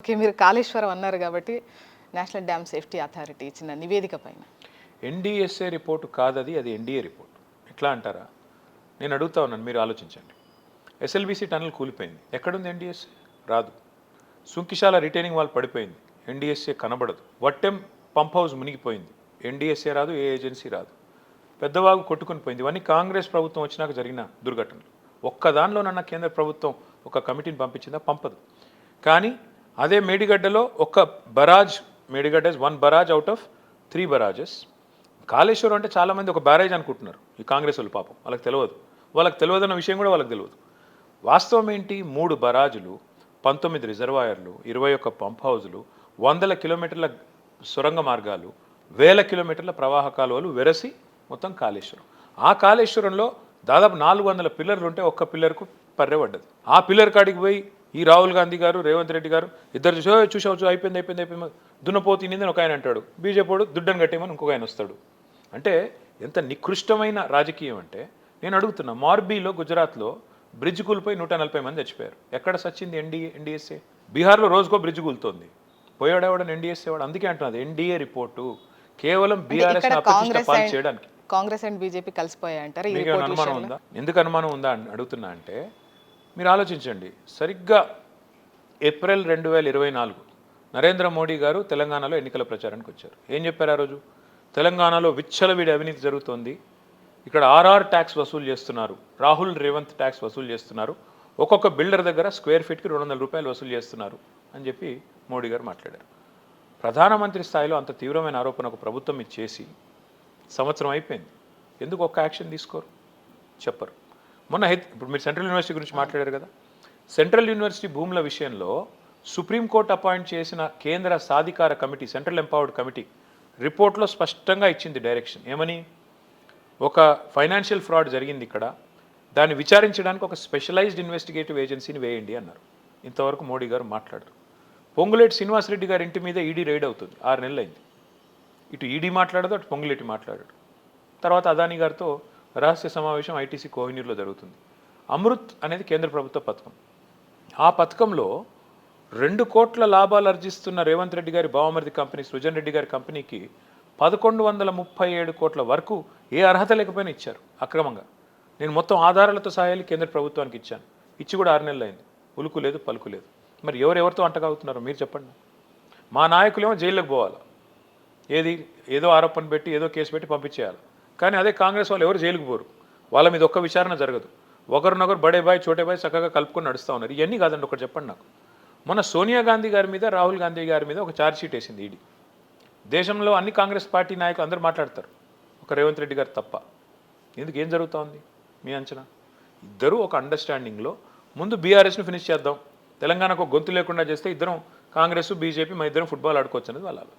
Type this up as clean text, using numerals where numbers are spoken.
Okay, మీరు కాళేశ్వరం అన్నారు కాబట్టి నేషనల్ డ్యామ్ సేఫ్టీ అథారిటీ ఇచ్చిన నివేదిక పైన ఎన్డీఎస్ఏ రిపోర్టు కాదది, అది ఎన్డీఏ రిపోర్ట్. ఎట్లా అంటారా? నేను అడుగుతా ఉన్నాను, మీరు ఆలోచించండి. ఎస్ఎల్బీసీ టన్నల్ కూలిపోయింది, ఎక్కడుంది ఎన్డీఎస్ఏ? రాదు. సుంకిశాల రిటైనింగ్ వాల్ పడిపోయింది, ఎన్డీఎస్ఏ కనబడదు. వట్టెం పంప్ హౌస్ మునిగిపోయింది, ఎన్డీఎస్ఏ రాదు, ఏ ఏజెన్సీ రాదు. పెద్దవాగు కొట్టుకుని పోయింది. ఇవన్నీ కాంగ్రెస్ ప్రభుత్వం వచ్చినాక జరిగిన దుర్ఘటనలు. ఒక్కదానిలోనన్నా కేంద్ర ప్రభుత్వం ఒక కమిటీని పంపించిందా? పంపదు. కానీ అదే మేడిగడ్డలో ఒక barrage, Medigadda is 1 barrage out of 3 barrages. Kaleshwaram అంటే చాలామంది ఒక బ్యారేజ్ అనుకుంటున్నారు, ఈ కాంగ్రెస్ వాళ్ళు. పాపం వాళ్ళకి తెలియదు. వాళ్ళకి తెలియదన్న విషయం కూడా వాళ్ళకి తెలియదు. వాస్తవం ఏంటి? 3 బరాజులు, 19 రిజర్వాయర్లు, 21 పంప్ హౌజులు, 100 కిలోమీటర్ల సొరంగ మార్గాలు, 1000 కిలోమీటర్ల ప్రవాహ కాలువలు వెరసి మొత్తం కాళేశ్వరం. ఆ కాళేశ్వరంలో దాదాపు 400 పిల్లర్లు ఉంటే ఒక్క పిల్లర్కు పర్రె పడ్డది. ఆ పిల్లర్ కాడికి పోయి ఈ రాహుల్ గాంధీ గారు, రేవంత్ రెడ్డి గారు ఇద్దరు చూసావచ్చు, అయిపోయింది దున్నపోతు తినిందని ఒక ఆయన అంటాడు, బీజేపీ వాడు దుడ్డని కట్టేమని ఇంకొక ఆయన వస్తాడు. అంటే ఎంత నికృష్టమైన రాజకీయం అంటే, నేను అడుగుతున్నా, మార్బీలో గుజరాత్లో బ్రిడ్జ్ కూలిపోయి 140 మంది చచ్చిపోయారు. ఎక్కడ సచ్చింది ఎన్డీఎస్ఏ? బీహార్లో రోజుకో బ్రిడ్జ్ కూలుతోంది, పోయాడేవాడని ఎన్డీఎస్ఏ వాడు. అందుకే అంటున్నది ఎన్డీఏ రిపోర్టు కేవలం బీఆర్ఎస్ అప్రతిష్ట పాలు చేయడానికి. కాంగ్రెస్ అండ్ బీజేపీ కలిసిపోయాయంటారు. మీకు ఏమైనా అనుమానం ఉందా? ఎందుకు అనుమానం ఉందా అని అడుగుతున్నా అంటే, మీరు ఆలోచించండి. సరిగ్గా ఏప్రిల్ 2024 నరేంద్ర మోడీ గారు తెలంగాణలో ఎన్నికల ప్రచారానికి వచ్చారు. ఏం చెప్పారు ఆ రోజు? తెలంగాణలో విచ్చలవిడి అవినీతి జరుగుతోంది, ఇక్కడ ఆర్ఆర్ ట్యాక్స్ వసూలు చేస్తున్నారు, రాహుల్ రేవంత్ ట్యాక్స్ వసూలు చేస్తున్నారు, ఒక్కొక్క బిల్డర్ దగ్గర స్క్వేర్ ఫీట్కి 200 రూపాయలు వసూలు చేస్తున్నారు అని చెప్పి మోడీ గారు మాట్లాడారు. ప్రధానమంత్రి స్థాయిలో అంత తీవ్రమైన ఆరోపణ ఒక ప్రభుత్వం ఇది చేసి సంవత్సరం అయిపోయింది, ఎందుకు ఒక్క యాక్షన్ తీసుకోరు? చెప్పరు. మొన్న ఇప్పుడు మీరు సెంట్రల్ యూనివర్సిటీ గురించి మాట్లాడారు కదా, సెంట్రల్ యూనివర్సిటీ భూముల విషయంలో సుప్రీంకోర్టు అపాయింట్ చేసిన కేంద్ర సాధికార కమిటీ, సెంట్రల్ ఎంపవర్డ్ కమిటీ రిపోర్ట్లో స్పష్టంగా ఇచ్చింది డైరెక్షన్. ఏమని? ఒక ఫైనాన్షియల్ ఫ్రాడ్ జరిగింది ఇక్కడ, దాన్ని విచారించడానికి ఒక స్పెషలైజ్డ్ ఇన్వెస్టిగేటివ్ ఏజెన్సీని వేయండి అన్నారు. ఇంతవరకు మోడీ గారు మాట్లాడరు. పొంగులేటి శ్రీనివాసరెడ్డి గారి ఇంటి మీద ఈడీ రైడ్ అవుతుంది, 6 నెలలు అయింది. ఇటు ఈడీ మాట్లాడదు, అటు పొంగులేటి మాట్లాడాడు. తర్వాత అదానీ గారితో రహస్య సమావేశం ఐటీసీ కోహినూర్లో జరుగుతుంది. అమృత్ అనేది కేంద్ర ప్రభుత్వ పథకం. ఆ పథకంలో 2 కోట్ల లాభాలు ఆర్జిస్తున్న రేవంత్ రెడ్డి గారి బావమరిది కంపెనీ, సృజన్ రెడ్డి గారి కంపెనీకి 1137 కోట్ల వరకు ఏ అర్హత లేకపోయినా ఇచ్చారు అక్రమంగా. నేను మొత్తం ఆధారాలతో సహాయాలు కేంద్ర ప్రభుత్వానికి ఇచ్చాను. ఇచ్చి కూడా 6 నెలలు అయింది, ఉలుకు లేదు పలుకు లేదు. మరి ఎవరెవరితో అంటగాగుతున్నారో మీరు చెప్పండి. మా నాయకులేమో జైల్లోకి పోవాలి, ఏదో ఆరోపణ పెట్టి ఏదో కేసు పెట్టి పంపించేయాలి. కానీ అదే కాంగ్రెస్ వాళ్ళు ఎవరు జైలుకు పోరు, వాళ్ళ మీద ఒక్క విచారణ జరగదు. ఒకరినొకరు బడే బాయ్ చోటే బాయ్ చక్కగా కలుపుకొని నడుస్తూ ఉన్నారు. ఇవన్నీ కాదండి, ఒకటి చెప్పండి నాకు. మొన్న సోనియా గాంధీ గారి మీద, రాహుల్ గాంధీ గారి మీద ఒక ఛార్జ్షీట్ వేసింది ఈడీ. దేశంలో అన్ని కాంగ్రెస్ పార్టీ నాయకులు అందరూ మాట్లాడతారు, ఒక రేవంత్ రెడ్డి గారు తప్ప. ఎందుకు? ఏం జరుగుతూ ఉంది మీ అంచనా? ఇద్దరూ ఒక అండర్స్టాండింగ్లో ముందు బీఆర్ఎస్ను ఫినిష్ చేద్దాం, తెలంగాణకు గొంతు లేకుండా చేస్తే ఇద్దరం కాంగ్రెస్ బీజేపీ మా ఇద్దరం ఫుట్బాల్ ఆడుకోవచ్చు అనేది వాళ్ళ ఆలోచన.